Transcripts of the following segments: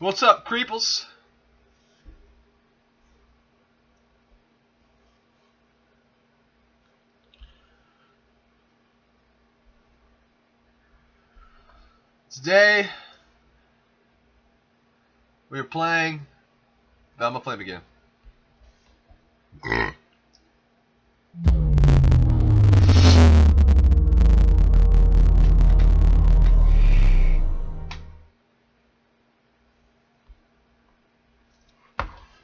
What's up, creeples? Today, we're playing Velma Flame again.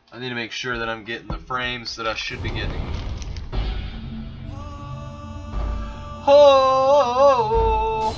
I need to make sure that I'm getting the frames that I should be getting. Oh!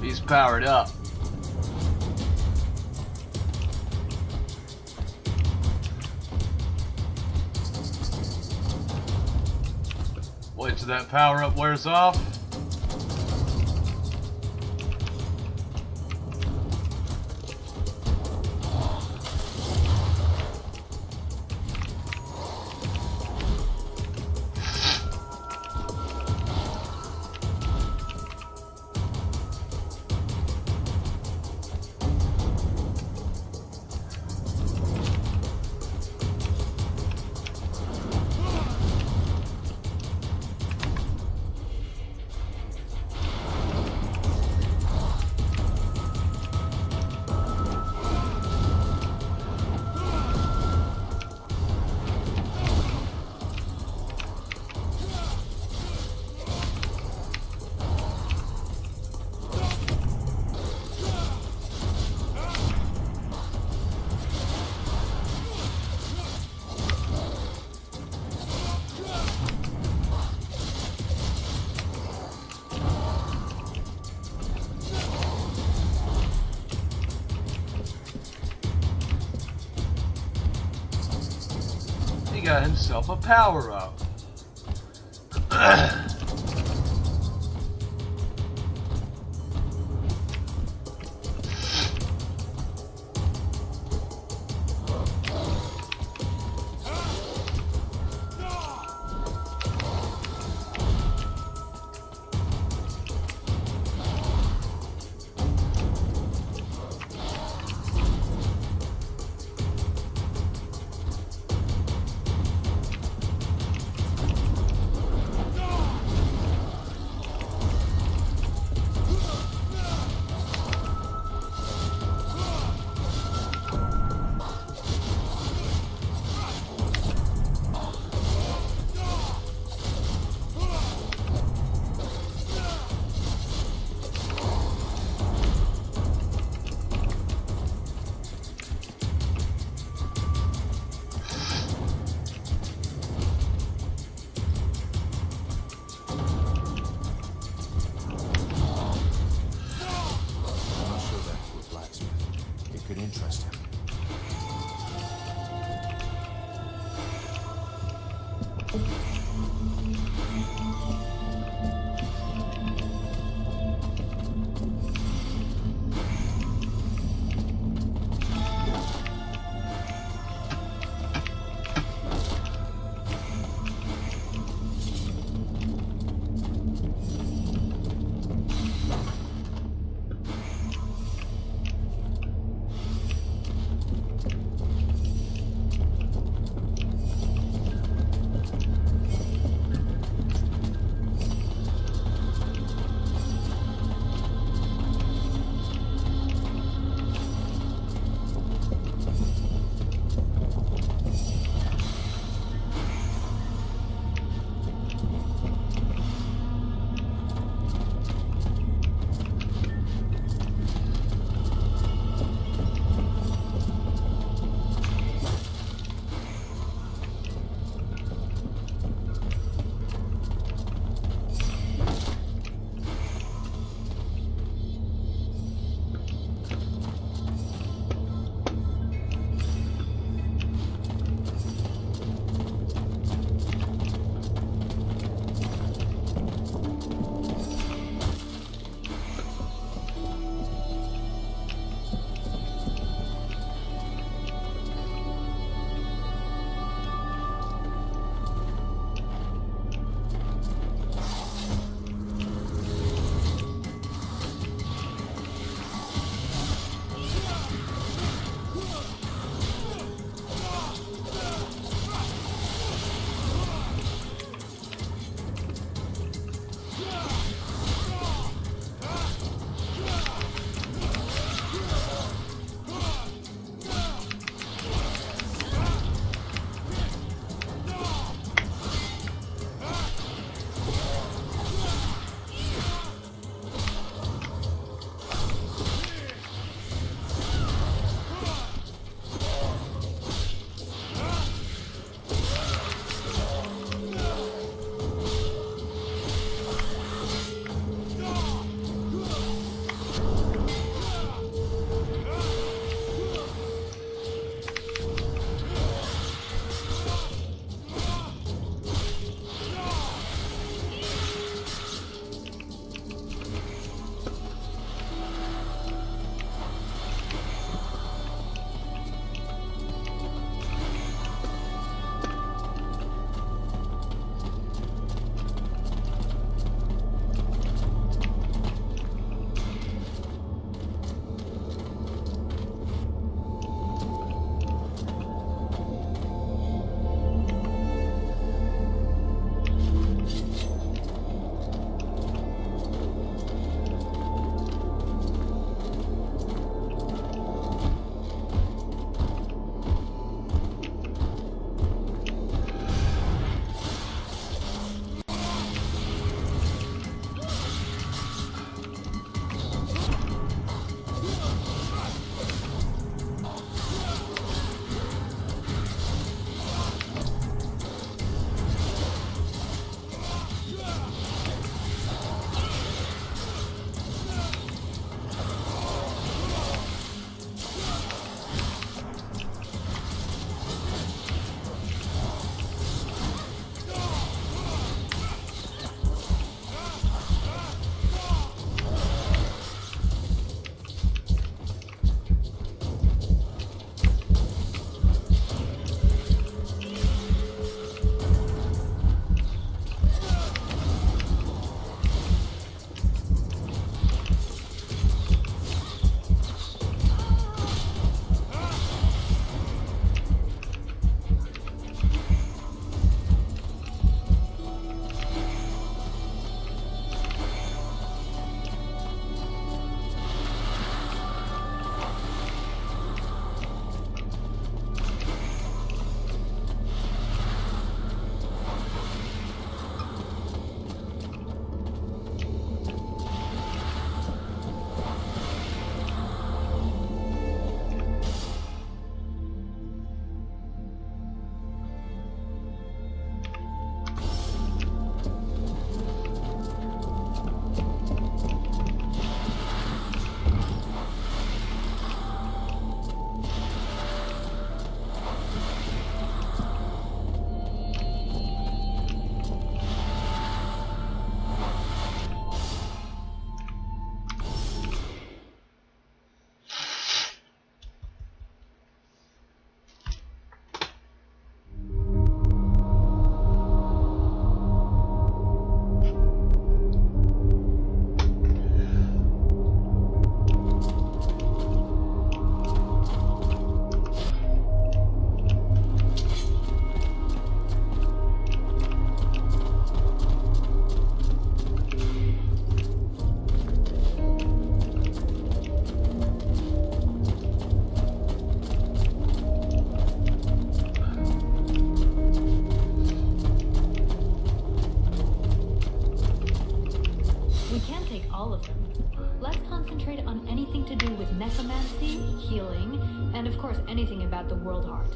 He's powered up. Wait till that power up wears off. He got himself a power up. of them. Let's concentrate on anything to do with necromancy, healing, and of course anything about the world heart.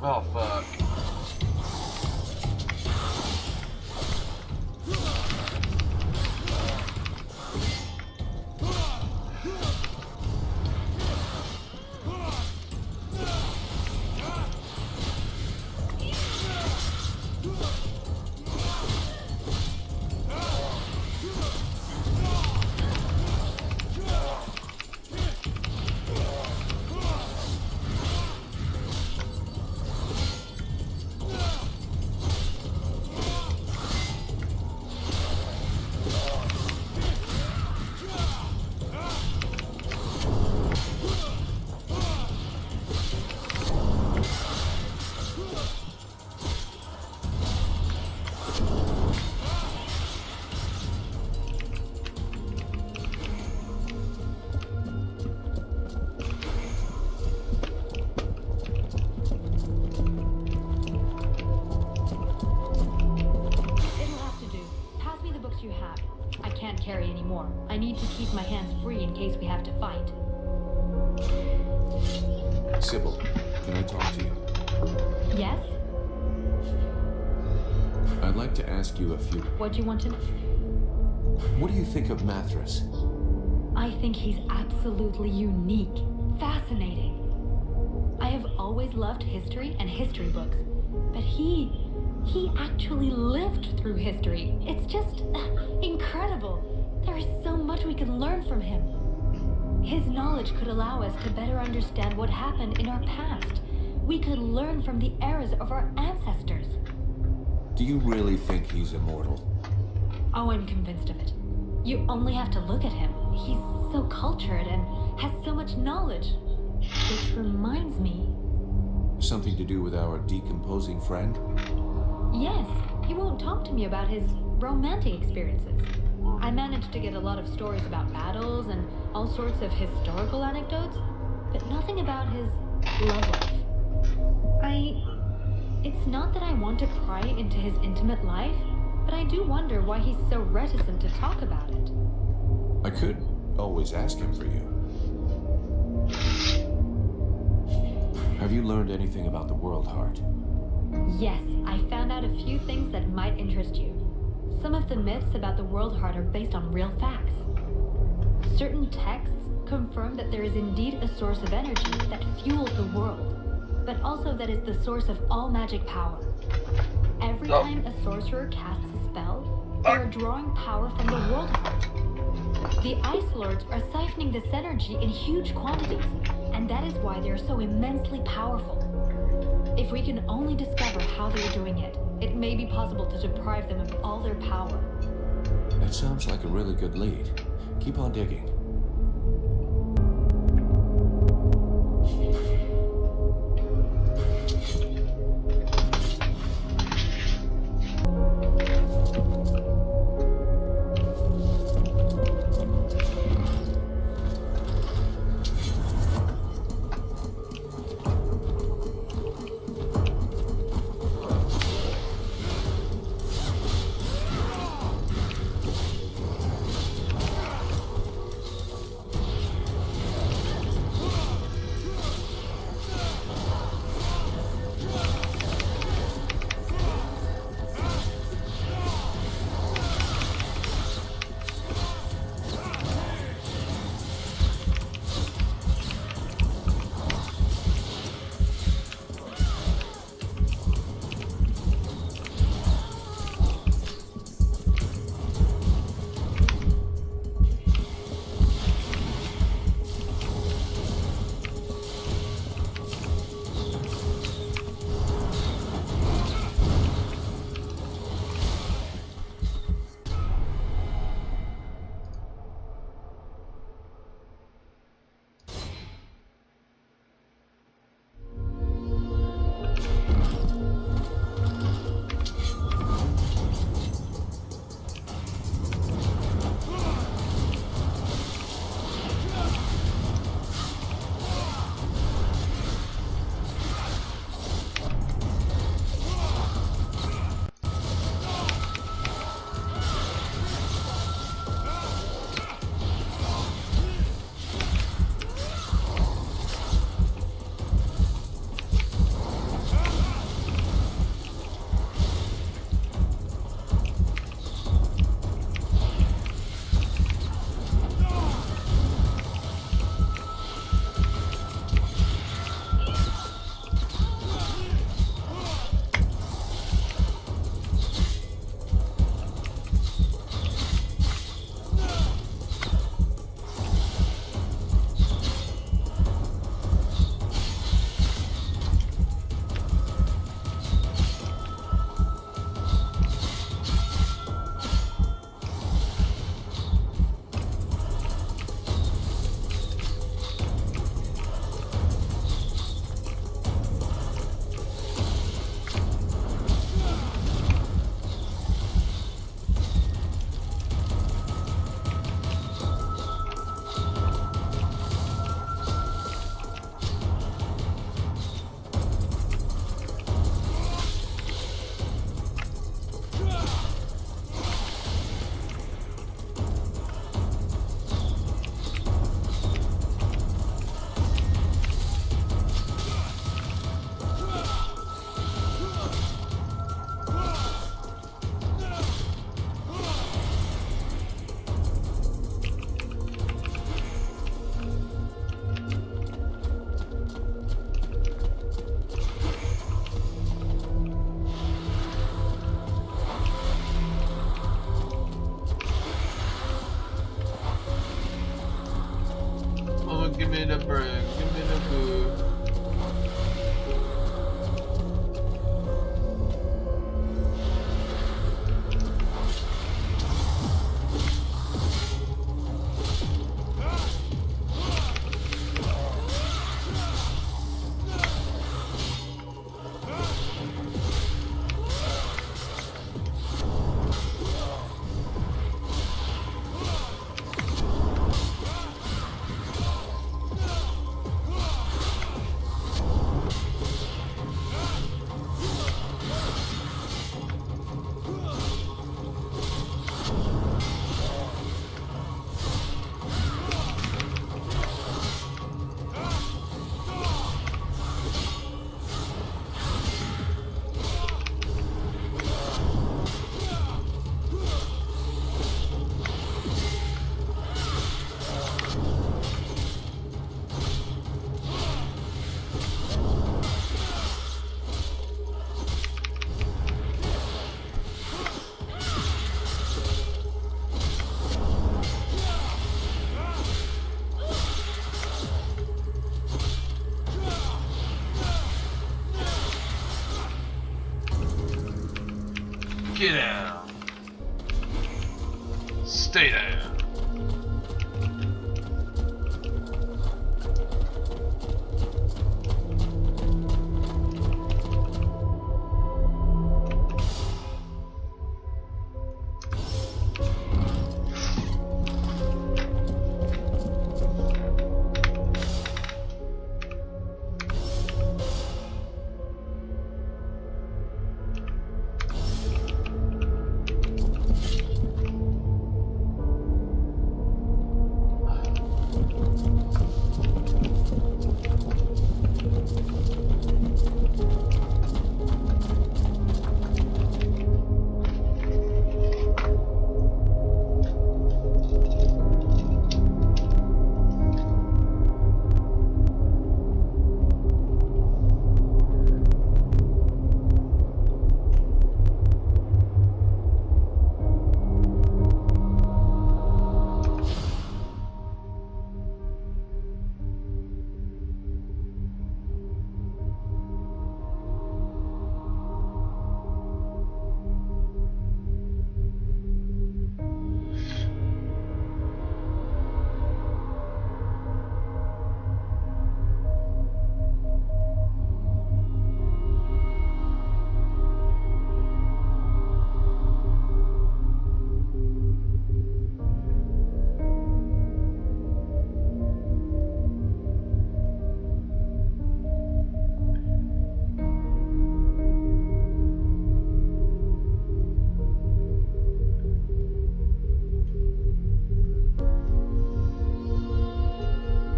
Oh, fuck. Carry anymore. I need to keep my hands free in case we have to fight. Sybil, can I talk to you? Yes? I'd like to ask you a few... What do you want to know? What do you think of Mathras? I think he's absolutely unique. Fascinating. I have always loved history and history books, but he actually lived through history. It's just incredible. There is so much we can learn from him. His knowledge could allow us to better understand what happened in our past. We could learn from the errors of our ancestors. Do you really think he's immortal? Oh, I'm convinced of it. You only have to look at him. He's so cultured and has so much knowledge. Which reminds me... Something to do with our decomposing friend? Yes, he won't talk to me about his romantic experiences. I managed to get a lot of stories about battles and all sorts of historical anecdotes, but nothing about his love life. It's not that I want to pry into his intimate life, but I do wonder why he's so reticent to talk about it. I could always ask him for you. Have you learned anything about the world heart? Yes, I found out a few things that might interest you. Some of the myths about the world heart are based on real facts. Certain texts confirm that there is indeed a source of energy that fuels the world, but also that is the source of all magic power. Every time a sorcerer casts a spell, they are drawing power from the world heart. The Ice Lords are siphoning this energy in huge quantities, and that is why they are so immensely powerful. If we can only discover how they are doing it, it may be possible to deprive them of all their power. That sounds like a really good lead. Keep on digging. Give me the bread, give me the food. Get down. Stay down.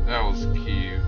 That was cute.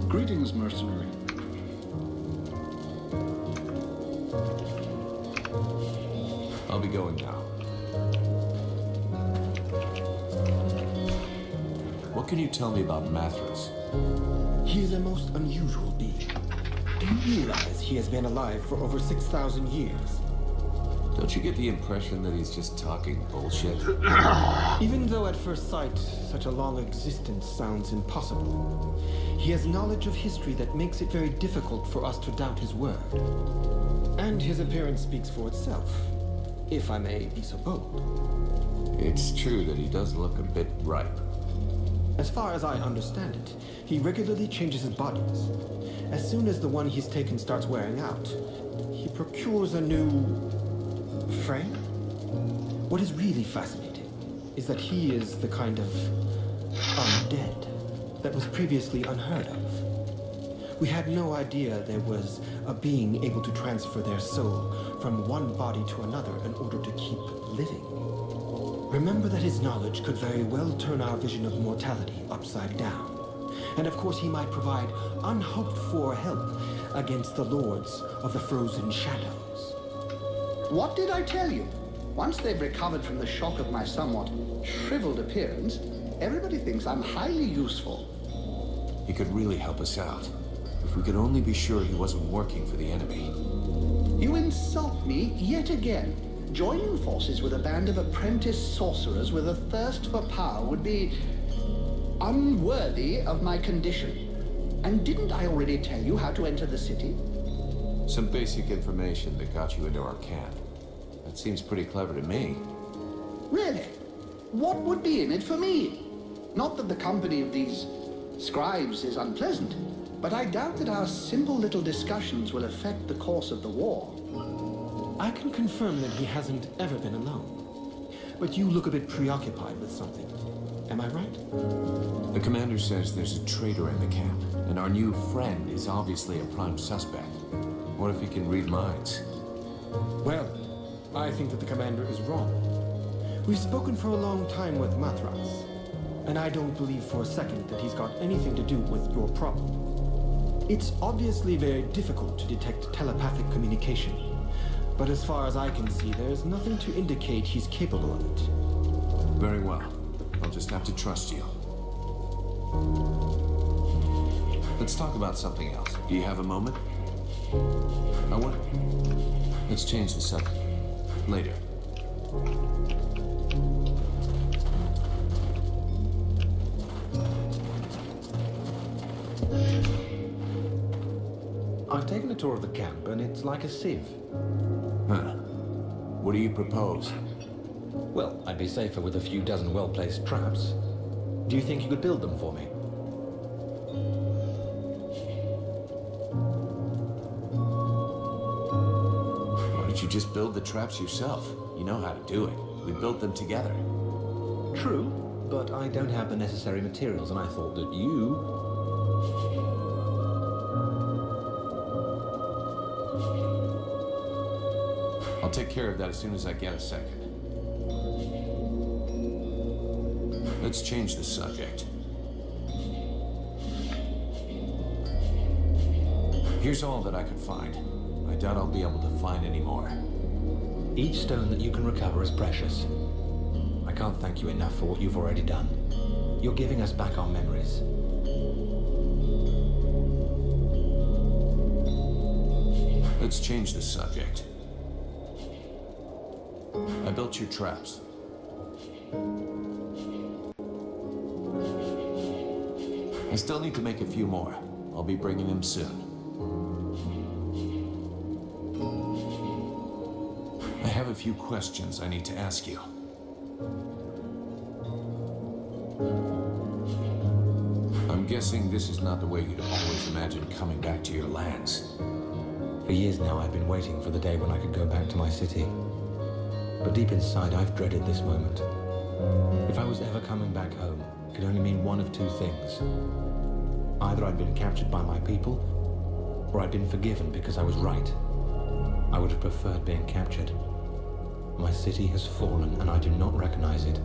Greetings, mercenary. I'll be going now. What can you tell me about Mathras? He is a most unusual being. Do you realize he has been alive for over 6,000 years? Don't you get the impression that he's just talking bullshit? Even though at first sight, such a long existence sounds impossible, he has knowledge of history that makes it very difficult for us to doubt his word. And his appearance speaks for itself, if I may be so bold. It's true that he does look a bit ripe. As far as I understand it, he regularly changes his bodies. As soon as the one he's taken starts wearing out, he procures a new frame? What is really fascinating is that he is the kind of undead that was previously unheard of. We had no idea there was a being able to transfer their soul from one body to another in order to keep living. Remember that his knowledge could very well turn our vision of mortality upside down. And of course he might provide unhoped for help against the lords of the frozen shadows. What did I tell you? Once they've recovered from the shock of my somewhat shriveled appearance, everybody thinks I'm highly useful. He could really help us out. If we could only be sure he wasn't working for the enemy. You insult me yet again. Joining forces with a band of apprentice sorcerers with a thirst for power would be unworthy of my condition. And didn't I already tell you how to enter the city? Some basic information that got you into our camp. That seems pretty clever to me. Really? What would be in it for me? Not that the company of these scribes is unpleasant, but I doubt that our simple little discussions will affect the course of the war. I can confirm that he hasn't ever been alone. But you look a bit preoccupied with something. Am I right? The commander says there's a traitor in the camp, and our new friend is obviously a prime suspect. What if he can read minds? Well, I think that the commander is wrong. We've spoken for a long time with Mathras, and I don't believe for a second that he's got anything to do with your problem. It's obviously very difficult to detect telepathic communication, but as far as I can see, there's nothing to indicate he's capable of it. Very well. I'll just have to trust you. Let's talk about something else. Do you have a moment? Let's change the subject. Later. I've taken a tour of the camp, and it's like a sieve. Huh. What do you propose? Well, I'd be safer with a few dozen well-placed traps. Do you think you could build them for me? Why don't you just build the traps yourself? You know how to do it. We built them together. True, but I don't have the necessary materials, and I thought that you... I'll take care of that as soon as I get a second. Let's change the subject. Here's all that I could find. I doubt I'll be able to find any more. Each stone that you can recover is precious. I can't thank you enough for what you've already done. You're giving us back our memories. Let's change the subject. I built your traps. I still need to make a few more. I'll be bringing them soon. I have a few questions I need to ask you. I'm guessing this is not the way you'd always imagined coming back to your lands. For years now, I've been waiting for the day when I could go back to my city. But deep inside, I've dreaded this moment. If I was ever coming back home, it could only mean one of two things. Either I'd been captured by my people, or I'd been forgiven because I was right. I would have preferred being captured. My city has fallen, and I do not recognize it.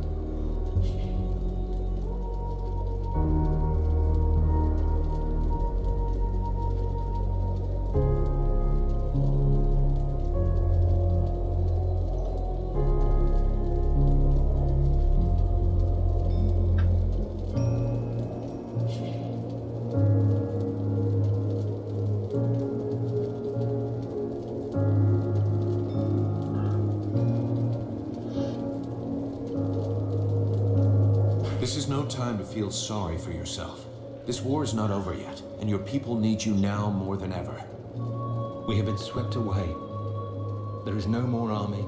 time to feel sorry for yourself. This war is not over yet, and your people need you now more than ever. We have been swept away. There is no more army,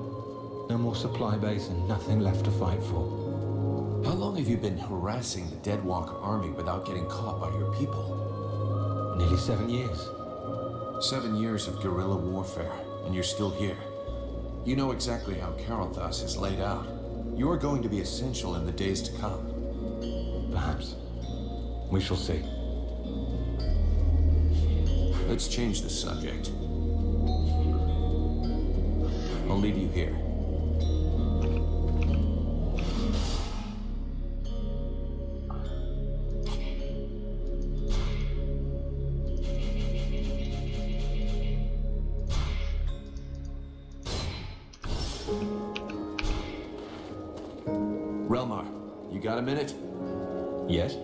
no more supply base, and nothing left to fight for. How long have you been harassing the Deadwalker army without getting caught by your people? Nearly 7 years. 7 years of guerrilla warfare, and you're still here. You know exactly how Caraldthas is laid out. You are going to be essential in the days to come. Perhaps. We shall see. Let's change the subject. I'll leave you here. Relmar, you got a minute? Yes?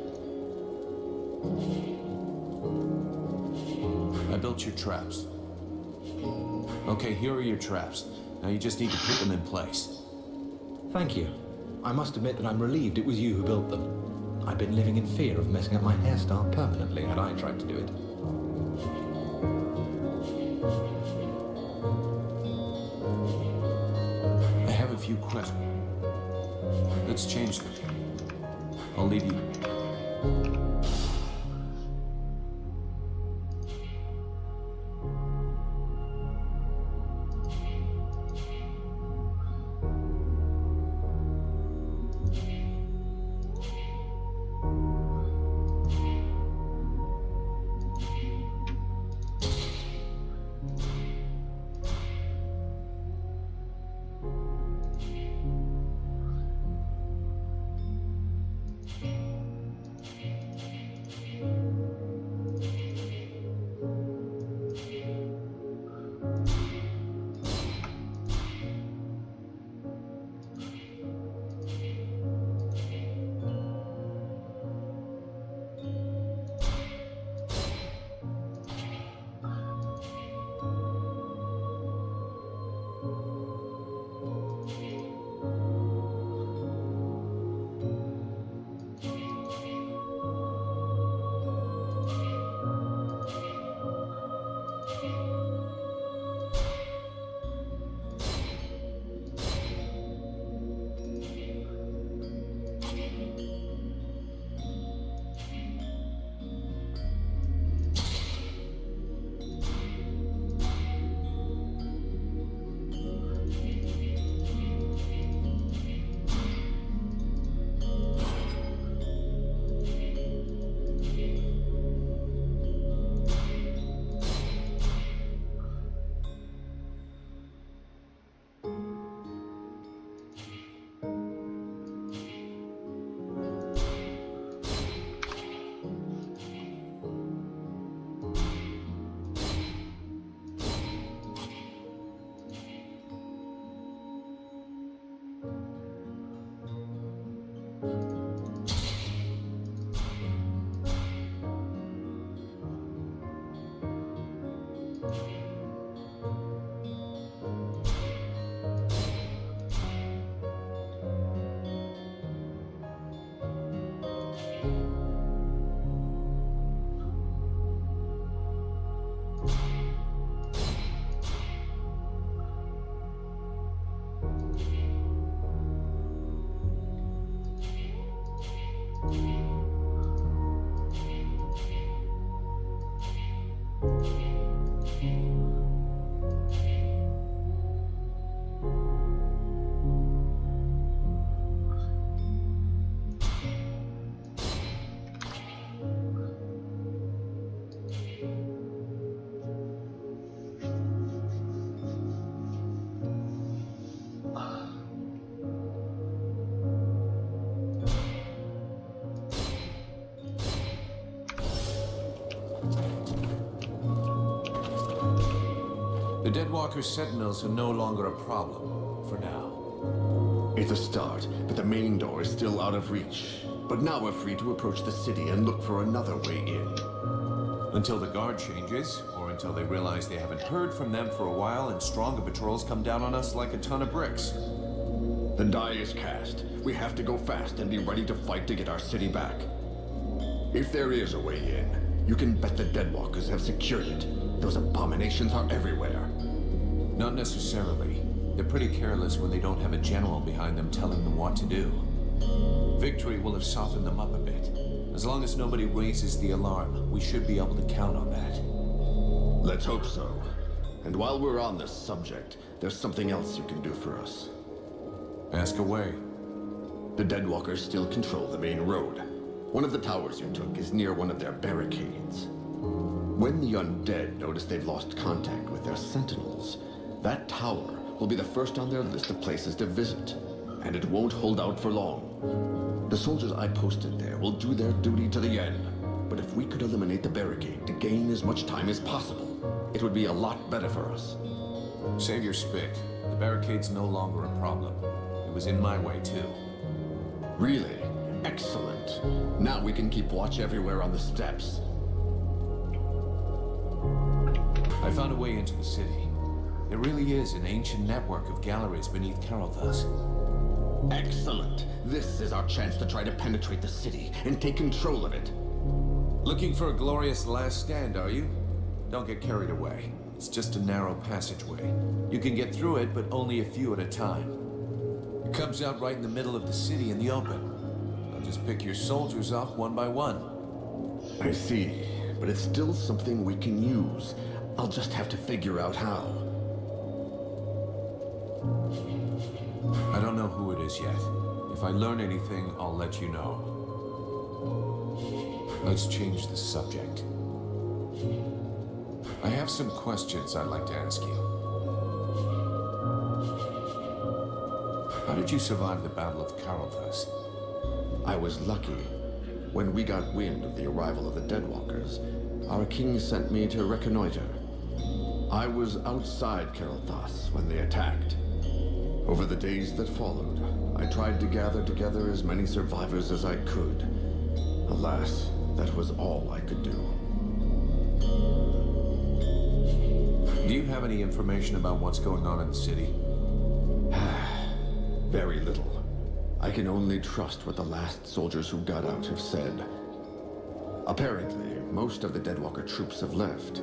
I built your traps. Okay, here are your traps. Now you just need to put them in place. Thank you. I must admit that I'm relieved it was you who built them. I'd been living in fear of messing up my hairstyle permanently had I tried to do it. I have a few questions. Let's change them. I'll leave you. The Deadwalker Sentinels are no longer a problem, for now. It's a start, but the main door is still out of reach. But now we're free to approach the city and look for another way in. Until the guard changes, or until they realize they haven't heard from them for a while and stronger patrols come down on us like a ton of bricks. The die is cast. We have to go fast and be ready to fight to get our city back. If there is a way in, you can bet the deadwalkers have secured it. Those abominations are everywhere. Not necessarily. They're pretty careless when they don't have a general behind them telling them what to do. Victory will have softened them up a bit. As long as nobody raises the alarm, we should be able to count on that. Let's hope so. And while we're on this subject, there's something else you can do for us. Ask away. The deadwalkers still control the main road. One of the towers you took is near one of their barricades. When the undead notice they've lost contact with their sentinels, that tower will be the first on their list of places to visit, and it won't hold out for long. The soldiers I posted there will do their duty to the end, but if we could eliminate the barricade to gain as much time as possible, it would be a lot better for us. Save your spit. The barricade's no longer a problem. It was in my way, too. Really? Excellent. Now we can keep watch everywhere on the steps. I found a way into the city. There really is an ancient network of galleries beneath Caraldthas. Excellent. This is our chance to try to penetrate the city and take control of it. Looking for a glorious last stand, are you? Don't get carried away. It's just a narrow passageway. You can get through it, but only a few at a time. It comes out right in the middle of the city in the open. I'll just pick your soldiers off one by one. I see, but it's still something we can use. I'll just have to figure out how. I don't know who it is yet. If I learn anything, I'll let you know. Let's change the subject. I have some questions I'd like to ask you. How did you survive the Battle of Caraldthas? I was lucky. When we got wind of the arrival of the deadwalkers, our king sent me to reconnoiter. I was outside Caraldthas when they attacked. Over the days that followed, I tried to gather together as many survivors as I could. Alas, that was all I could do. Do you have any information about what's going on in the city? Very little. I can only trust what the last soldiers who got out have said. Apparently, most of the Deadwalker troops have left,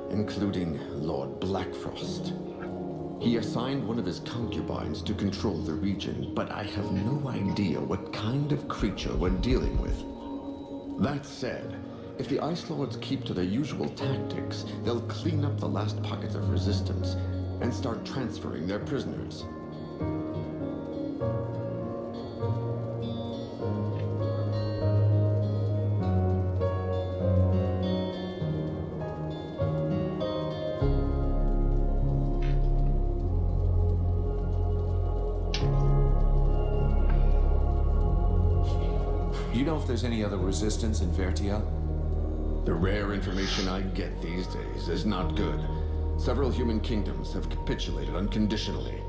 including Lord Blackfrost. He assigned one of his concubines to control the region, but I have no idea what kind of creature we're dealing with. That said, if the Ice Lords keep to their usual tactics, they'll clean up the last pockets of resistance and start transferring their prisoners. Do you know if there's any other resistance in Vertiel? The rare information I get these days is not good. Several human kingdoms have capitulated unconditionally.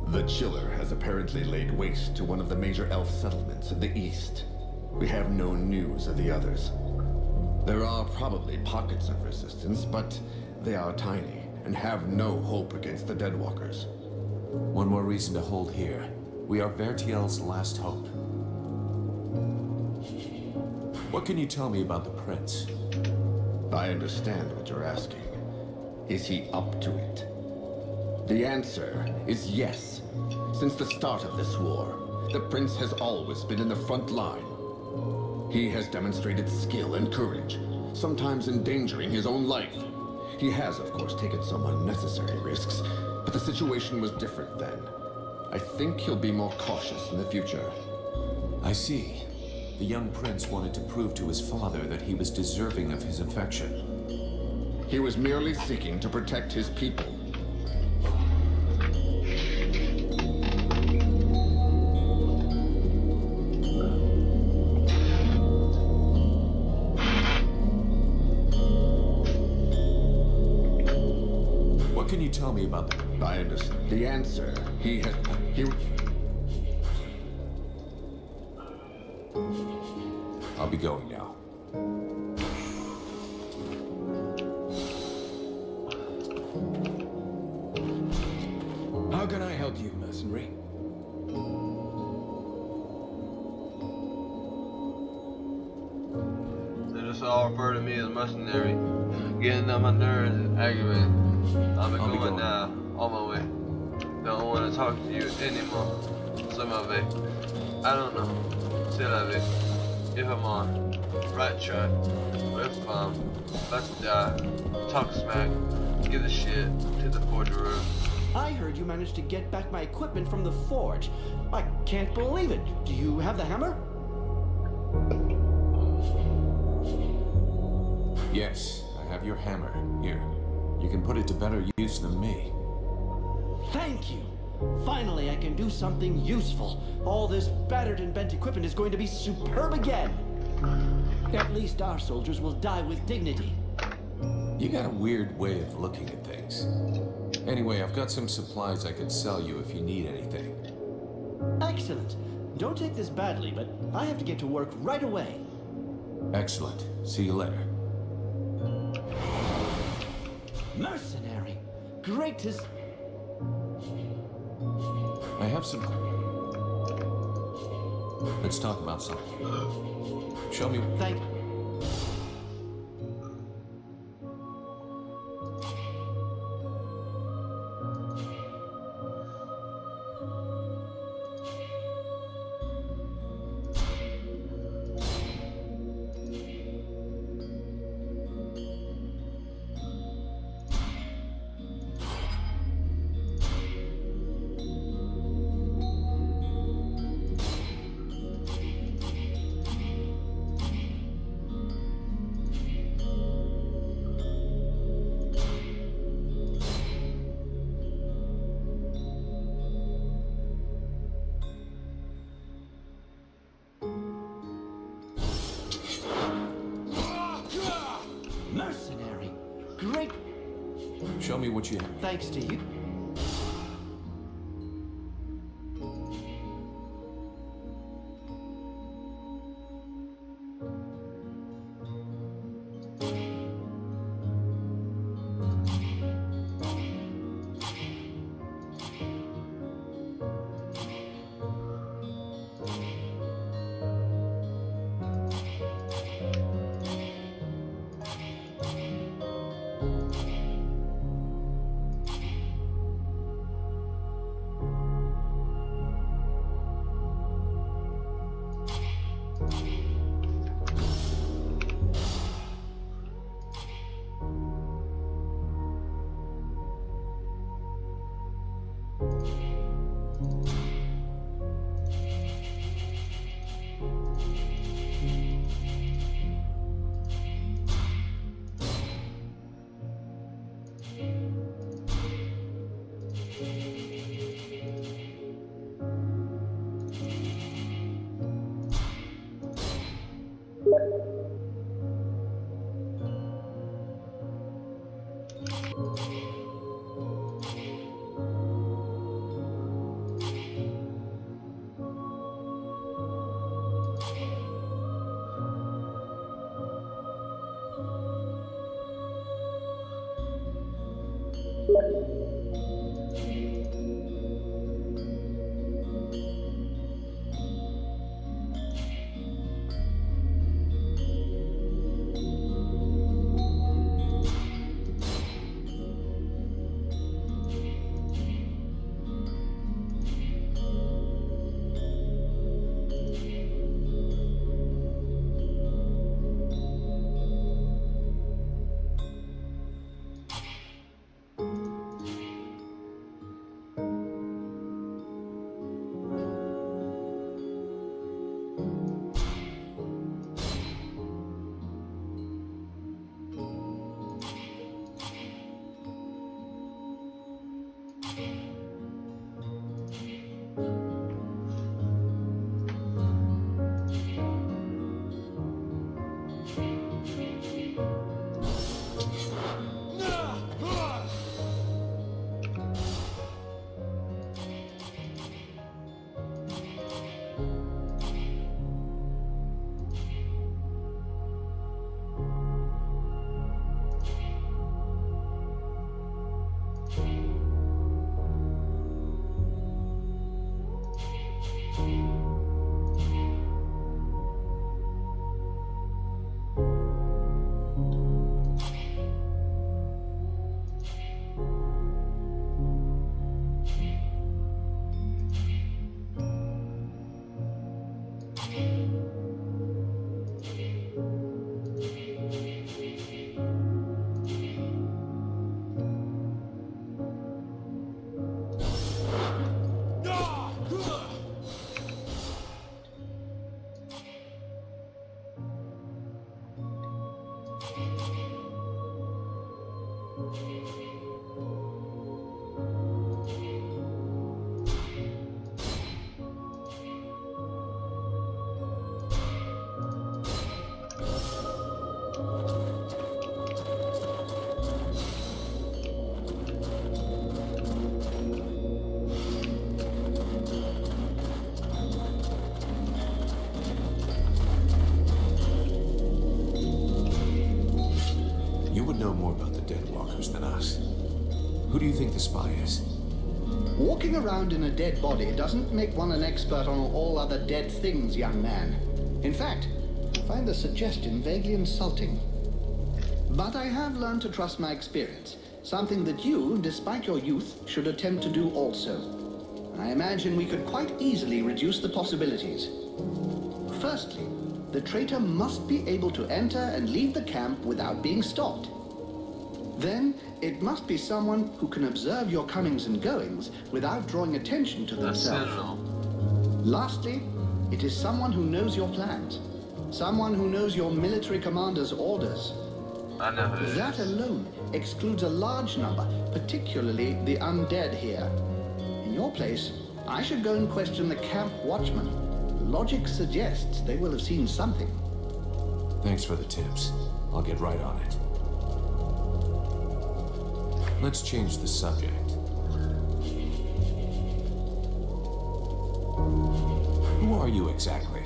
The Chiller has apparently laid waste to one of the major elf settlements in the east. We have no news of the others. There are probably pockets of resistance, but they are tiny and have no hope against the Deadwalkers. One more reason to hold here. We are Vertiel's last hope. What can you tell me about the prince? I understand what you're asking. Is he up to it? The answer is yes. Since the start of this war, the prince has always been in the front line. He has demonstrated skill and courage, sometimes endangering his own life. He has, of course, taken some unnecessary risks, but the situation was different then. I think he'll be more cautious in the future. I see. The young prince wanted to prove to his father that he was deserving of his affection. He was merely seeking to protect his people. What can you tell me about the... I understand. The answer, he... I'll be going now. How can I help you, mercenary? refer to me as mercenary. Getting on my nerves and aggravated. I'll be going now, on my way. Don't want to talk to you anymore. Some of it, I don't know. Still of it. If I'm on right track, or if I'm about to die, talk smack, give the shit to the forger. I heard you managed to get back my equipment from the forge. I can't believe it. Do you have the hammer? Yes, I have your hammer. Here. You can put it to better use than me. Thank you. Finally, I can do something useful. All this battered and bent equipment is going to be superb again. At least our soldiers will die with dignity. You got a weird way of looking at things. Anyway, I've got some supplies I could sell you if you need anything. Excellent. Don't take this badly, but I have to get to work right away. Excellent. See you later. Mercenary. Great to... I have some... Let's talk about something. Show me... Thank... Mercenary. Great... Show me what you have. Thanks to you. You would know more about the deadwalkers than us. Who do you think the spy is? Walking around in a dead body doesn't make one an expert on all other dead things, young man. In fact, I find the suggestion vaguely insulting. But I have learned to trust my experience, something that you, despite your youth, should attempt to do also. I imagine we could quite easily reduce the possibilities. Firstly, the traitor must be able to enter and leave the camp without being stopped. Then, it must be someone who can observe your comings and goings without drawing attention to themselves. Lastly, it is someone who knows your plans. Someone who knows your military commander's orders. I know who it is. That alone excludes a large number, particularly the undead here. In your place, I should go and question the camp watchman. Logic suggests they will have seen something. Thanks for the tips. I'll get right on it. Let's change the subject. Who are you exactly?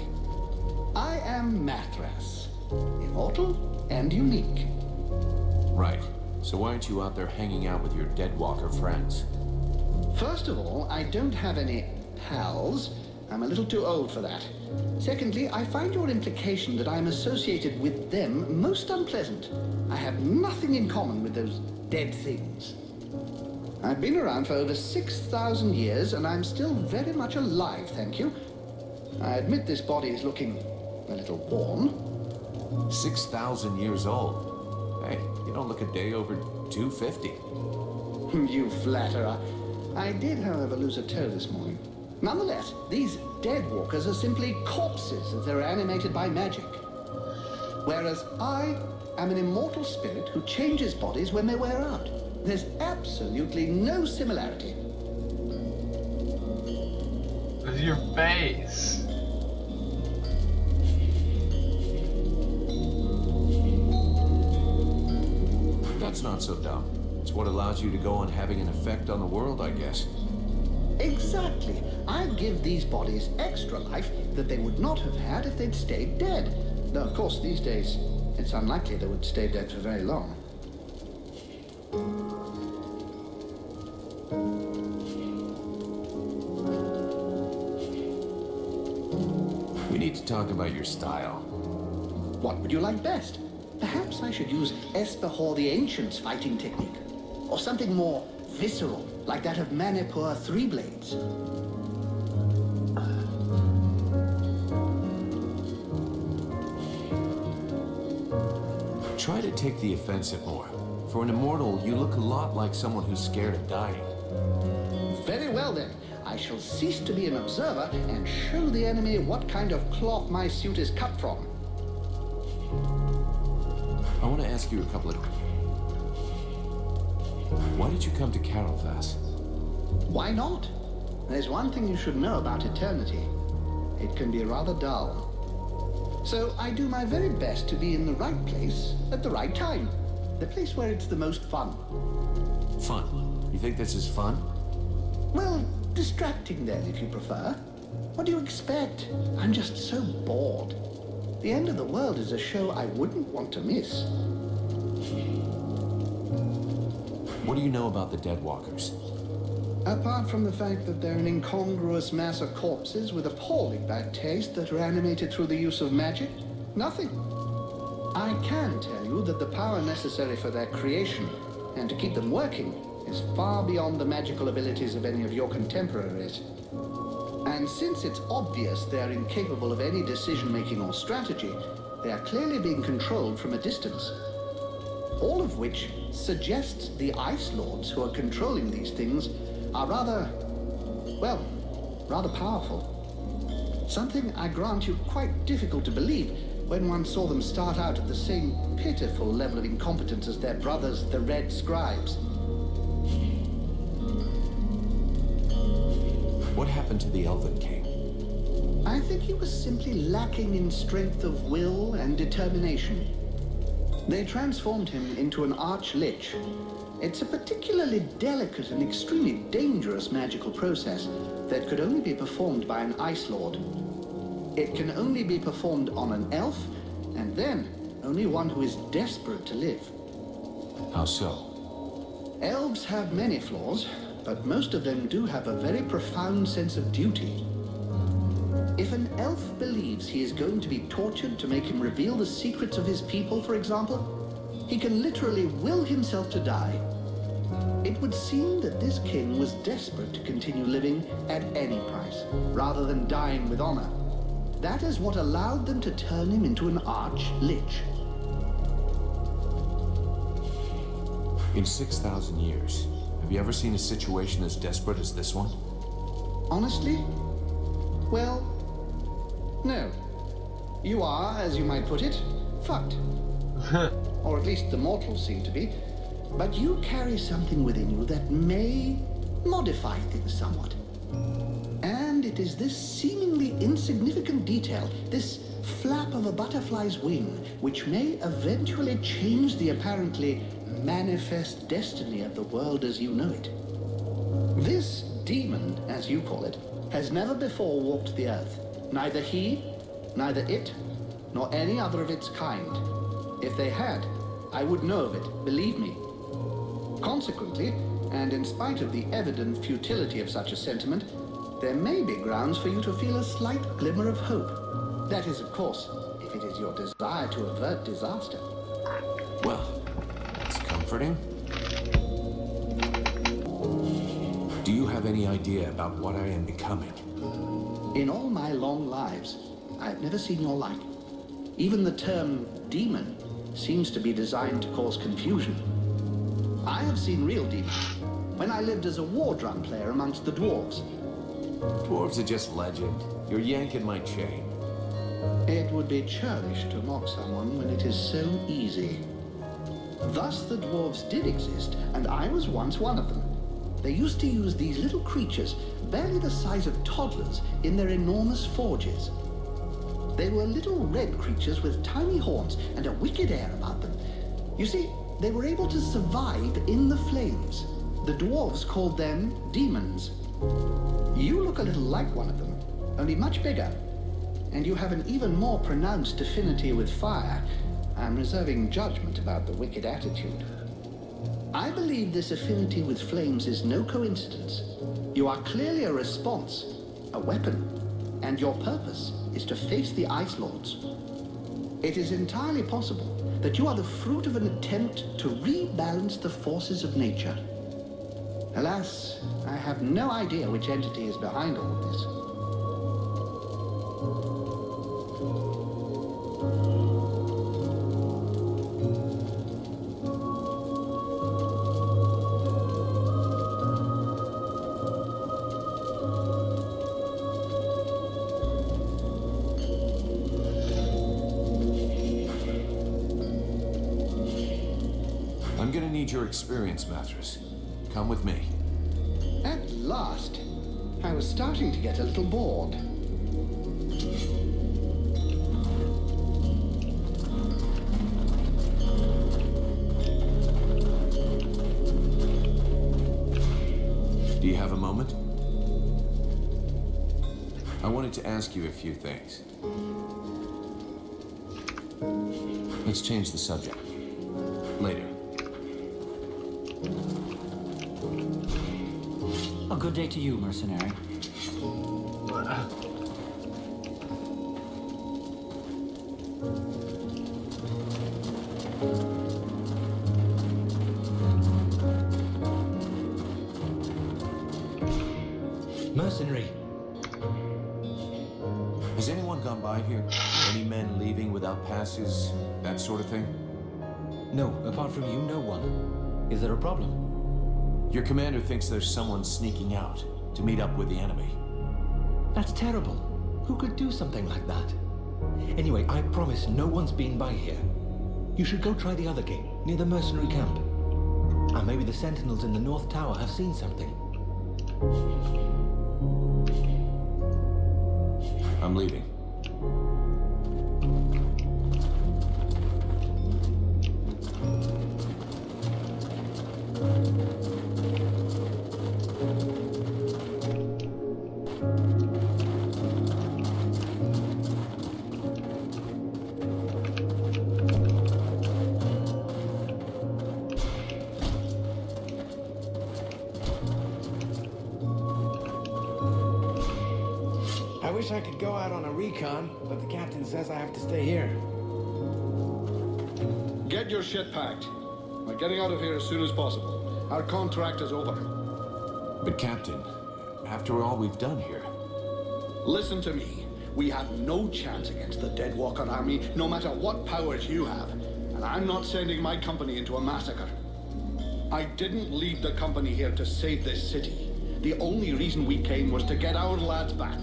I am Mathras, immortal and unique. Right. So why aren't you out there hanging out with your deadwalker friends? First of all, I don't have any pals. I'm a little too old for that. Secondly, I find your implication that I'm associated with them most unpleasant. I have nothing in common with those dead things. I've been around for over 6,000 years, and I'm still very much alive, thank you. I admit this body is looking a little worn. 6,000 years old. Hey, you don't look a day over 250. You flatterer. I did, however, lose a toe this morning. Nonetheless, these deadwalkers are simply corpses as they're animated by magic. Whereas I am an immortal spirit who changes bodies when they wear out. There's absolutely no similarity. With your face. That's not so dumb. It's what allows you to go on having an effect on the world, I guess. Exactly. I give these bodies extra life that they would not have had if they'd stayed dead. Though, of course, these days, it's unlikely they would stay dead for very long. We need to talk about your style. What would you like best? Perhaps I should use Espehor the Ancient's fighting technique. Or something more visceral, like that of Manipur Three Blades. Try to take the offensive more. For an immortal, you look a lot like someone who's scared of dying. Very well then. I shall cease to be an observer and show the enemy what kind of cloth my suit is cut from. I want to ask you a couple of... Why did you come to Caraldthas? Why not? There's one thing you should know about eternity. It can be rather dull. So I do my very best to be in the right place at the right time. The place where it's the most fun. Fun? You think this is fun? Well, distracting then, if you prefer. What do you expect? I'm just so bored. The End of the World is a show I wouldn't want to miss. What do you know about the deadwalkers? Apart from the fact that they're an incongruous mass of corpses with appalling bad taste that are animated through the use of magic, nothing. I can tell you that the power necessary for their creation and to keep them working is far beyond the magical abilities of any of your contemporaries. And since it's obvious they are incapable of any decision-making or strategy, they are clearly being controlled from a distance. All of which suggests the Ice Lords who are controlling these things are rather powerful. Something, I grant you, quite difficult to believe when one saw them start out at the same pitiful level of incompetence as their brothers, the Red Scribes. What happened to the Elvin King? I think he was simply lacking in strength of will and determination. They transformed him into an arch-lich. It's a particularly delicate and extremely dangerous magical process that could only be performed by an Ice Lord. It can only be performed on an elf, and then only one who is desperate to live. How so? Elves have many flaws, but most of them do have a very profound sense of duty. If an elf believes he is going to be tortured to make him reveal the secrets of his people, for example, he can literally will himself to die. It would seem that this king was desperate to continue living at any price, rather than dying with honor. That is what allowed them to turn him into an arch-lich. In 6,000 years, have you ever seen a situation as desperate as this one? Honestly? Well, no. You are, as you might put it, fucked. Or at least the mortals seem to be. But you carry something within you that may modify things somewhat. And it is this seemingly insignificant detail, this flap of a butterfly's wing, which may eventually change the apparently manifest destiny of the world as you know it. This demon, as you call it, has never before walked the earth. Neither he, neither it, nor any other of its kind. If they had, I would know of it, believe me. Consequently, and in spite of the evident futility of such a sentiment, there may be grounds for you to feel a slight glimmer of hope. That is, of course, if it is your desire to avert disaster. Well, that's comforting. Do you have any idea about what I am becoming? In all my long lives, I have never seen your like. Even the term demon seems to be designed to cause confusion. I have seen real demons when I lived as a war drum player amongst the dwarves. Dwarves are just legend. You're yanking my chain. It would be churlish to mock someone when it is so easy. Thus the dwarves did exist, and I was once one of them. They used to use these little creatures, barely the size of toddlers, in their enormous forges. They were little red creatures with tiny horns and a wicked air about them. You see, they were able to survive in the flames. The dwarves called them demons. You look a little like one of them, only much bigger. And you have an even more pronounced affinity with fire. I'm reserving judgment about the wicked attitude. I believe this affinity with flames is no coincidence. You are clearly a response, a weapon, and your purpose is to face the Ice Lords. It is entirely possible that you are the fruit of an attempt to rebalance the forces of nature. Alas, I have no idea which entity is behind all of this. I'm gonna need your experience, Mathras. Come with me. At last, I was starting to get a little bored. Do you have a moment? I wanted to ask you a few things. Let's change the subject. Later. A good day to you, mercenary. Mercenary. Has anyone gone by here? Any men leaving without passes? That sort of thing? No, apart from you, no one. Is there a problem? Your commander thinks there's someone sneaking out to meet up with the enemy. That's terrible. Who could do something like that? Anyway, I promise no one's been by here. You should go try the other gate, near the mercenary camp. And maybe the sentinels in the North Tower have seen something. I'm leaving. wish I could go out on a recon, but the captain says I have to stay here. Get your shit packed. We're getting out of here as soon as possible. Our contract is over. But Captain, after all we've done here... Listen to me. We have no chance against the Deadwalker army, no matter what powers you have. And I'm not sending my company into a massacre. I didn't lead the company here to save this city. The only reason we came was to get our lads back.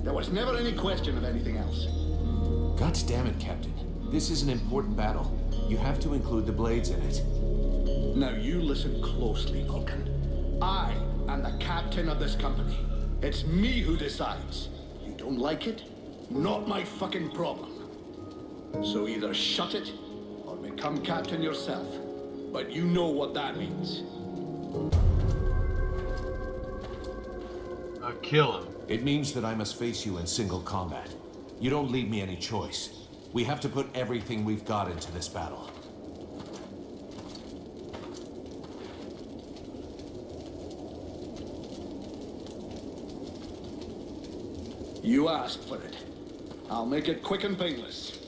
There was never any question of anything else. God damn it, Captain. This is an important battle. You have to include the blades in it. Now you listen closely, Vulcan. I am the captain of this company. It's me who decides. You don't like it? Not my fucking problem. So either shut it, or become captain yourself. But you know what that means. I'll kill him. It means that I must face you in single combat. You don't leave me any choice. We have to put everything we've got into this battle. You asked for it. I'll make it quick and painless.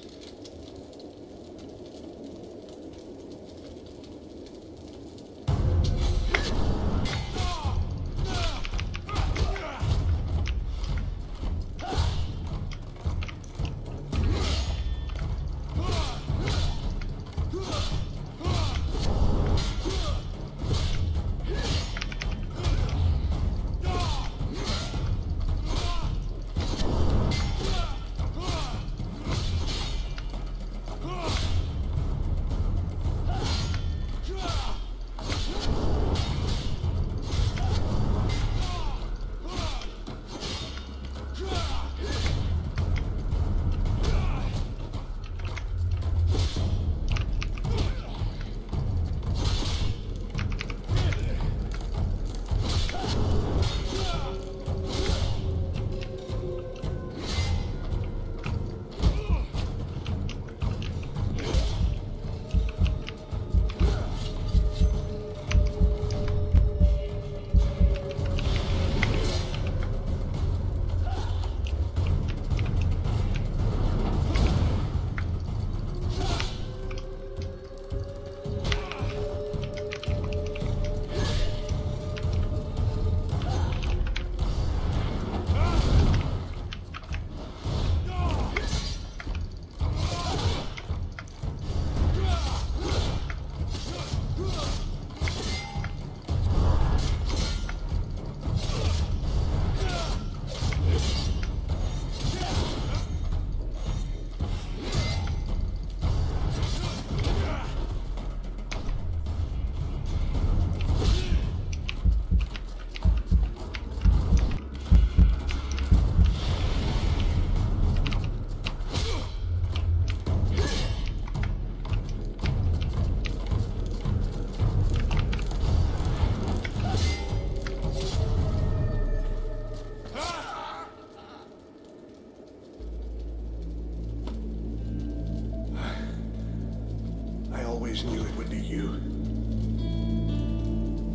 Knew it would be you.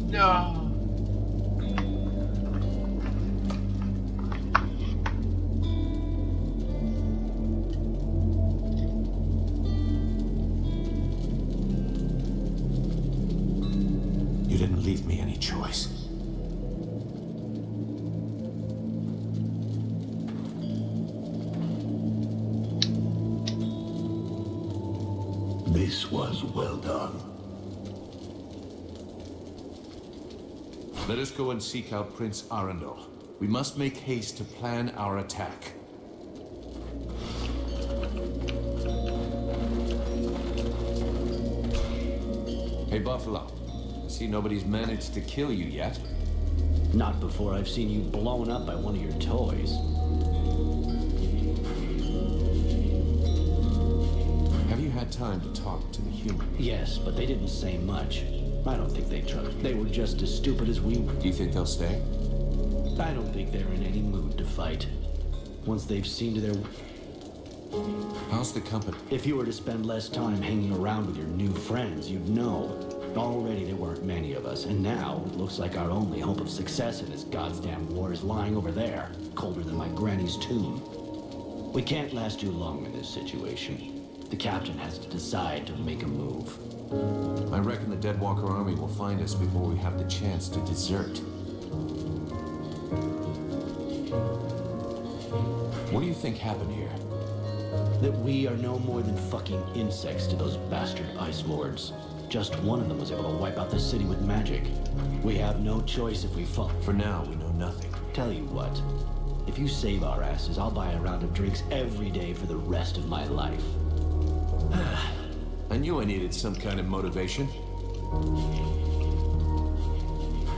No. You didn't leave me any choice. This was well done. Let us go and seek out Prince Arundel. We must make haste to plan our attack. Hey, Buffalo. I see nobody's managed to kill you yet. Not before I've seen you blown up by one of your toys. Have you had time to talk to the human? Yes, but they didn't say much. I don't think they trust. They were just as stupid as we were. Do you think they'll stay? I don't think they're in any mood to fight. Once they've seen to their... How's the company? If you were to spend less time hanging around with your new friends, you'd know. Already there weren't many of us, and now it looks like our only hope of success in this goddamn war is lying over there, colder than my granny's tomb. We can't last too long in this situation. The captain has to decide to make a move. I reckon the Deadwalker army will find us before we have the chance to desert. What do you think happened here? That we are no more than fucking insects to those bastard ice lords. Just one of them was able to wipe out the city with magic. We have no choice if we fall. For now, we know nothing. Tell you what, if you save our asses, I'll buy a round of drinks every day for the rest of my life. I knew I needed some kind of motivation.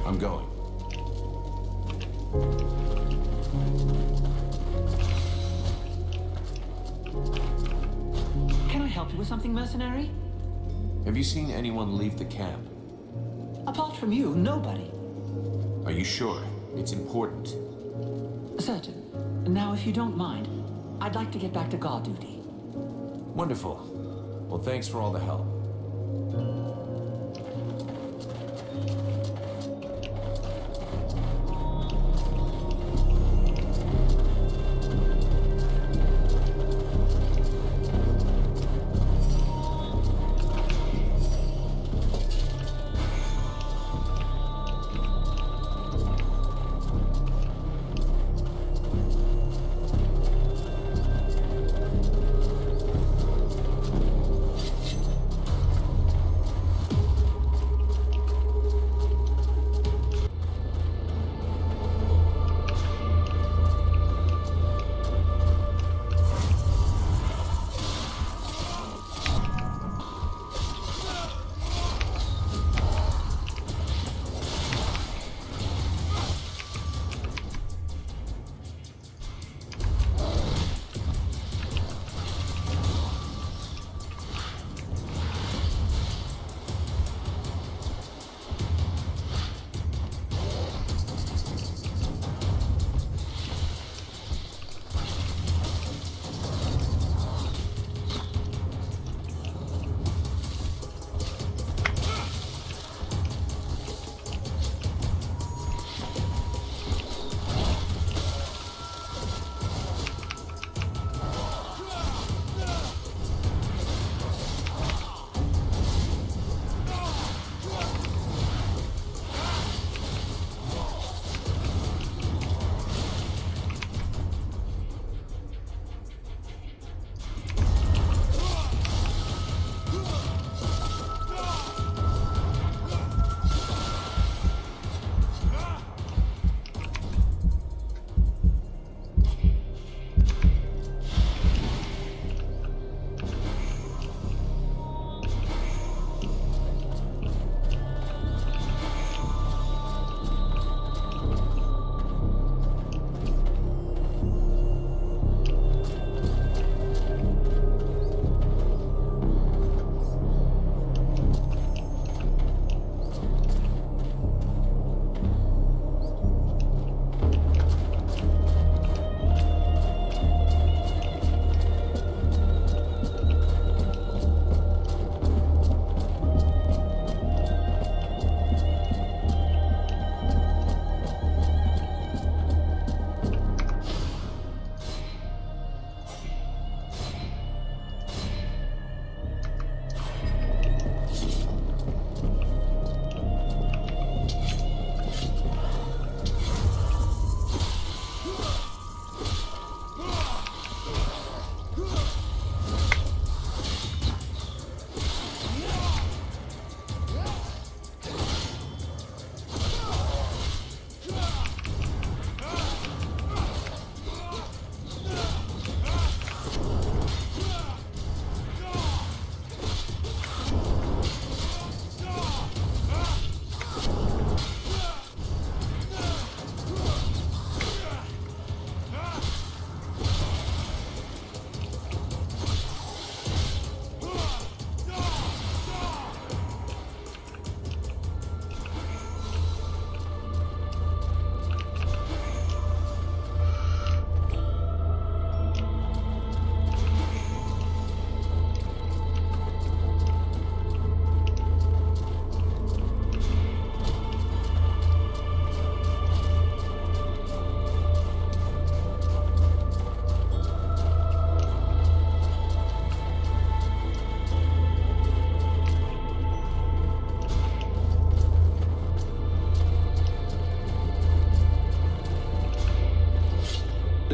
I'm going. Can I help you with something, mercenary? Have you seen anyone leave the camp? Apart from you, nobody. Are you sure? It's important. Certain. Now, if you don't mind, I'd like to get back to guard duty. Wonderful. Well, thanks for all the help.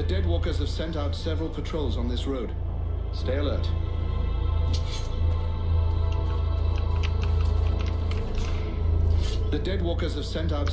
deadwalkers have sent out several patrols on this road. Stay alert. The deadwalkers have sent out...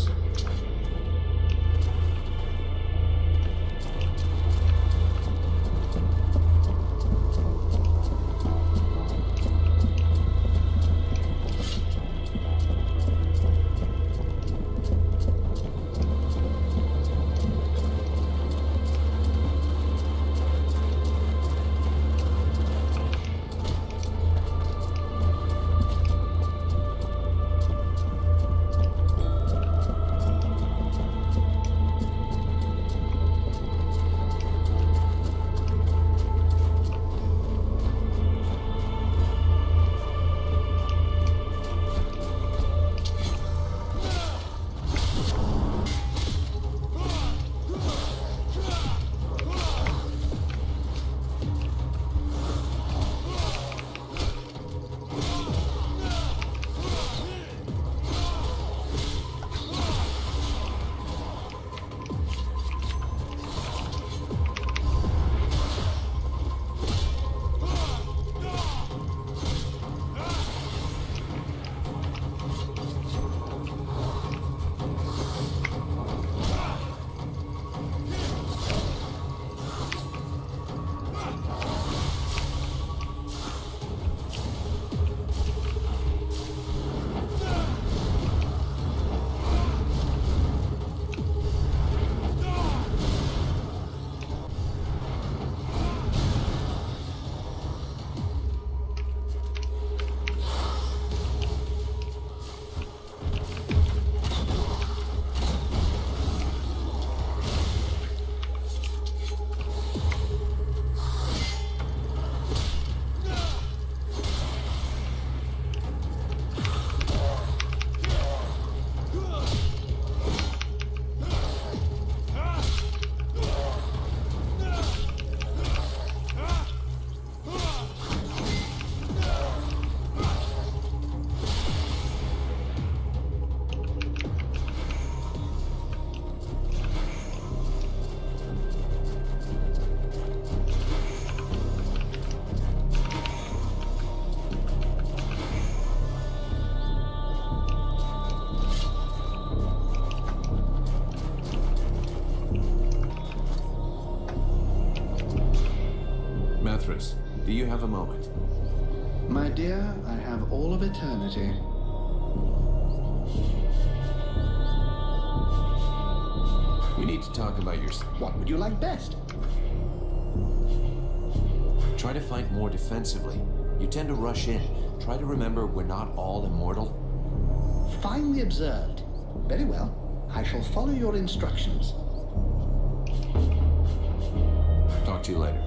Mathras, do you have a moment? My dear, I have all of eternity. We need to talk about your... What would you like best? Try to fight more defensively. You tend to rush in. Try to remember we're not all immortal. Finely observed. Very well. I shall follow your instructions. Talk to you later.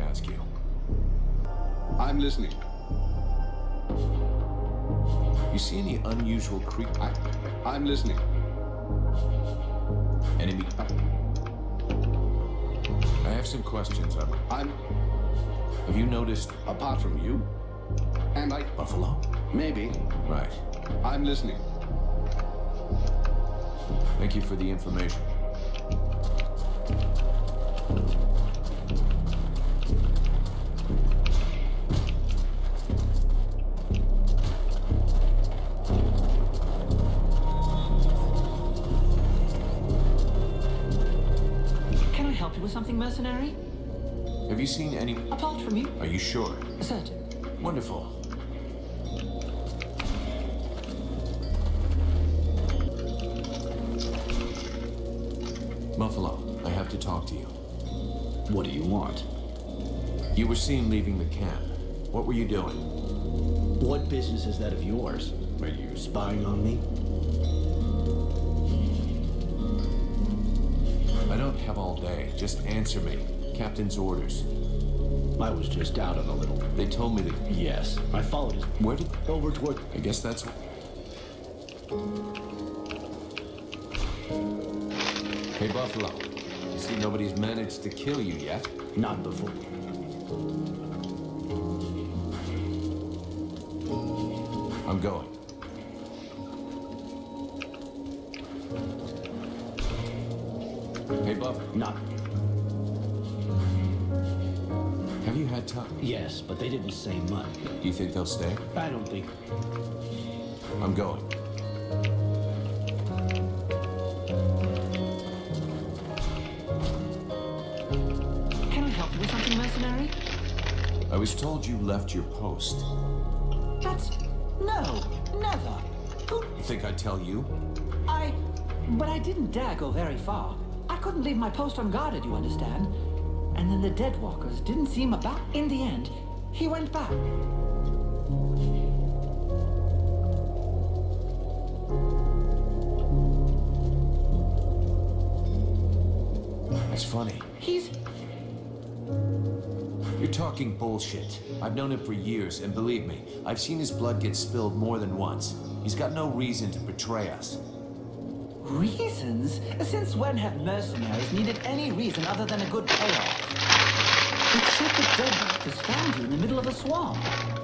ask you. I'm listening. You see any unusual I'm listening. enemy? I have some questions. Have you noticed Apart from you? And buffalo? Maybe. Right. I'm listening. Thank you for the information. Can I help you with something, mercenary? Have you seen any... Apart from you? Are you sure? Certain. Wonderful. Buffalo, I have to talk to you. What do you want? You were seen leaving the camp. What were you doing? What business is that of yours? Are you spying on me? I don't have all day. Just answer me. Captain's orders. I was just out on a little... They told me that... Yes, I followed his... Where did... Over toward... I guess that's... Hey, Buffalo. You see nobody's managed to kill you yet? Not before. I'm going. Hey, Buff. Not... Have you had time? Yes, but they didn't say much. Do you think they'll stay? I don't think... I'm going. Can I help you with something, mercenary? I was told you left your post. That's... No, never. Who... You think I'd tell you? But I didn't dare go very far. I couldn't leave my post unguarded, you understand? And then the deadwalkers didn't seem about... In the end, he went back. That's funny. He's... You're talking bullshit. I've known him for years, and believe me, I've seen his blood get spilled more than once. He's got no reason to betray us. Reasons? Since when have mercenaries needed any reason other than a good payoff? Except the deadwalkers found you in the middle of a swamp.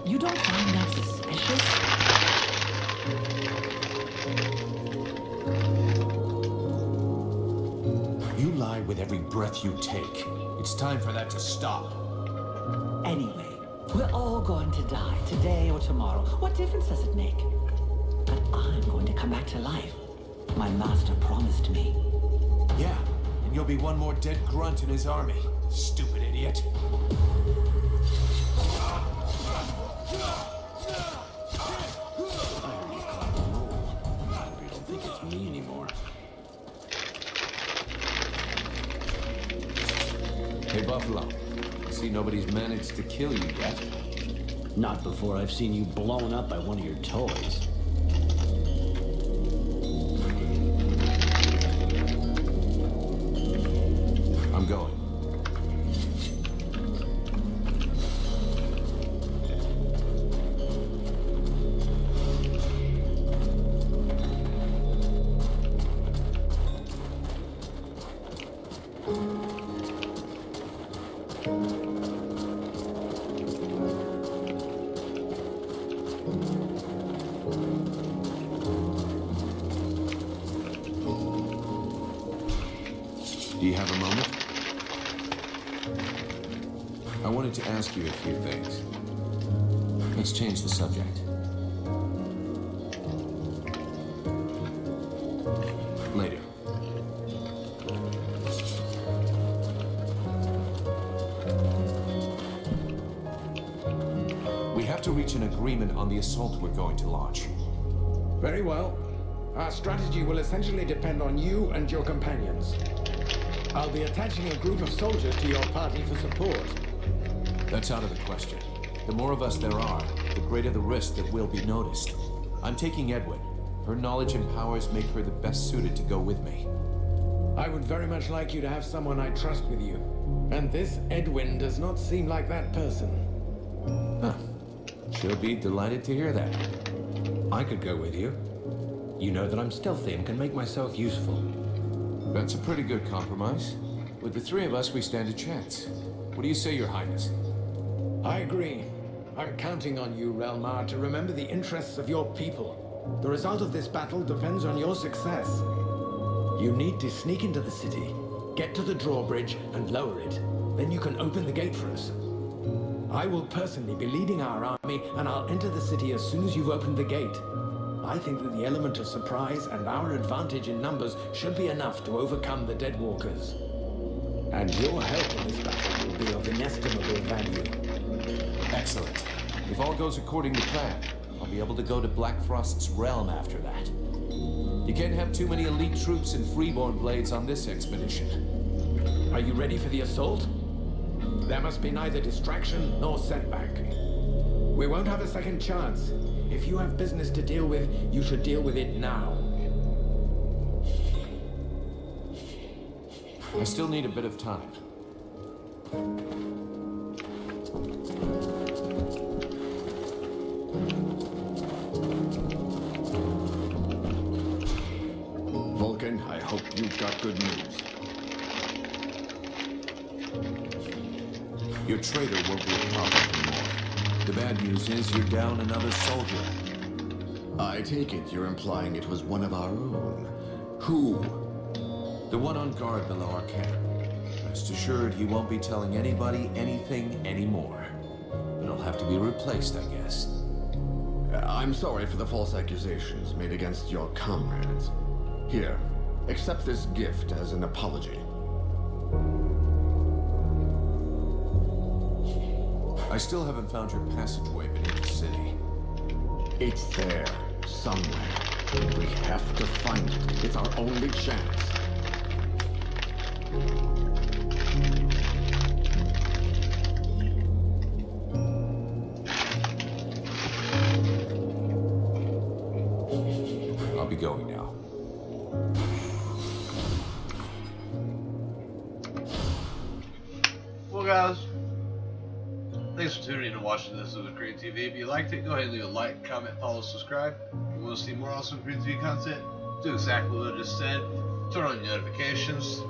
You don't find that suspicious? You lie with every breath you take. It's time for that to stop. Anyway, we're all going to die today or tomorrow. What difference does it make? But I'm going to come back to life. My master promised me. Yeah, and you'll be one more dead grunt in his army. Stupid idiot. I don't think it's me anymore. Hey, Buffalo. See nobody's managed to kill you yet? Not before I've seen you blown up by one of your toys. I'm going. Do you have a moment? I wanted to ask you a few things. Let's change the subject. Later. We have to reach an agreement on the assault we're going to launch. Very well. Our strategy will essentially depend on you and your companions. I'll be attaching a group of soldiers to your party for support. That's out of the question. The more of us there are, the greater the risk that we'll be noticed. I'm taking Edwin. Her knowledge and powers make her the best suited to go with me. I would very much like you to have someone I trust with you. And this Edwin does not seem like that person. Huh. She'll be delighted to hear that. I could go with you. You know that I'm stealthy and can make myself useful. That's a pretty good compromise. With the three of us, we stand a chance. What do you say, Your Highness? I agree. I'm counting on you, Relmar, to remember the interests of your people. The result of this battle depends on your success. You need to sneak into the city, get to the drawbridge, and lower it. Then you can open the gate for us. I will personally be leading our army, and I'll enter the city as soon as you've opened the gate. I think that the element of surprise and our advantage in numbers should be enough to overcome the deadwalkers. And your help in this battle will be of inestimable value. Excellent. If all goes according to plan, I'll be able to go to Blackfrost's realm after that. You can't have too many elite troops and freeborn blades on this expedition. Are you ready for the assault? There must be neither distraction nor setback. We won't have a second chance. If you have business to deal with, you should deal with it now. I still need a bit of time. Vulcan, I hope you've got good news. Your traitor won't be a problem anymore. The bad news is you're down another soldier. I take it you're implying it was one of our own. Who? The one on guard below our camp. Rest assured he won't be telling anybody anything anymore. It'll have to be replaced, I guess. I'm sorry for the false accusations made against your comrades. Here, accept this gift as an apology. I still haven't found your passageway beneath the city. It's there, somewhere. And we have to find it. It's our only chance. I'll be going now. Well, guys, thanks for tuning in and watching this with CreamTV. If you liked it, go ahead and leave a like, comment, follow, subscribe. If you want to see more awesome CreamTV content, do exactly what I just said. Turn on your notifications.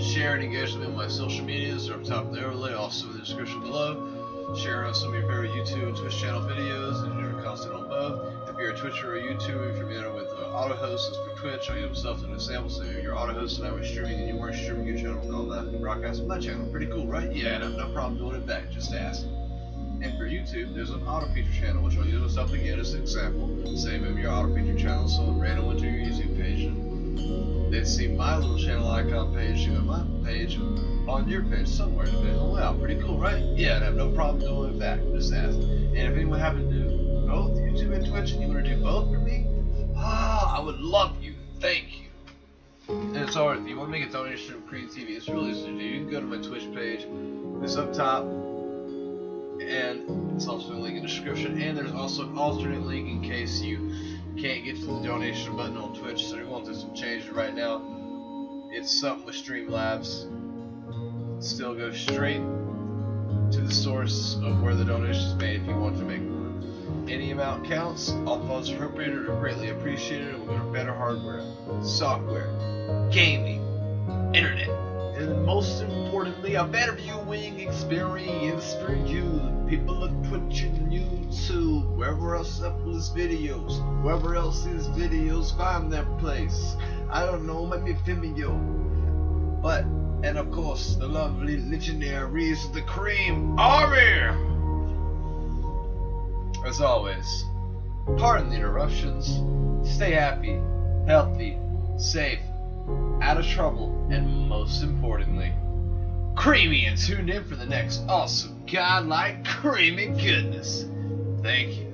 Share and engage with me on my social medias. They're up top of the overlay, also in the description below. Share on some of your favorite YouTube and Twitch channel videos and your content on both. If you're a Twitcher or a YouTuber, if you're familiar with auto-hosts for Twitch, I'll give myself an example. So if you're auto-host and I was streaming and you weren't streaming your channel and all that, you broadcast on my channel. Pretty cool, right? Yeah, and I have no problem doing it back, just ask. And for YouTube, there's an auto-feature channel, which I'll use myself again as an example. Say maybe your auto-feature channel, so random went to your YouTube page and they'd see my little channel icon page, you got my page on your page somewhere, depending on the layout. Pretty cool, right? Yeah, and I have no problem doing it back, just ask. And if anyone happen to do both YouTube and Twitch, and you want to do both for me, I would love you. Thank you. And it's alright, if you want to make a donation from CreamTV, it's really easy to do. You can go to my Twitch page, it's up top, and it's also a link in the description, and there's also an alternate link in case you can't get to the donation button on Twitch, so you're going through some changes right now. It's something with Streamlabs. Still go straight to the source of where the donation is made if you want to make one. Any amount counts. All funds appropriated are greatly appreciated, and we'll go to better hardware, software, gaming, internet, and most importantly, a better viewing experience for you, people of Twitch and YouTube, wherever else uploads videos, wherever else these videos find their place. I don't know, maybe Vimeo, but. And of course, the lovely legendaries of the Cream Army! As always, pardon the interruptions, stay happy, healthy, safe, out of trouble, and most importantly, creamy and tuned in for the next awesome godlike creamy goodness. Thank you.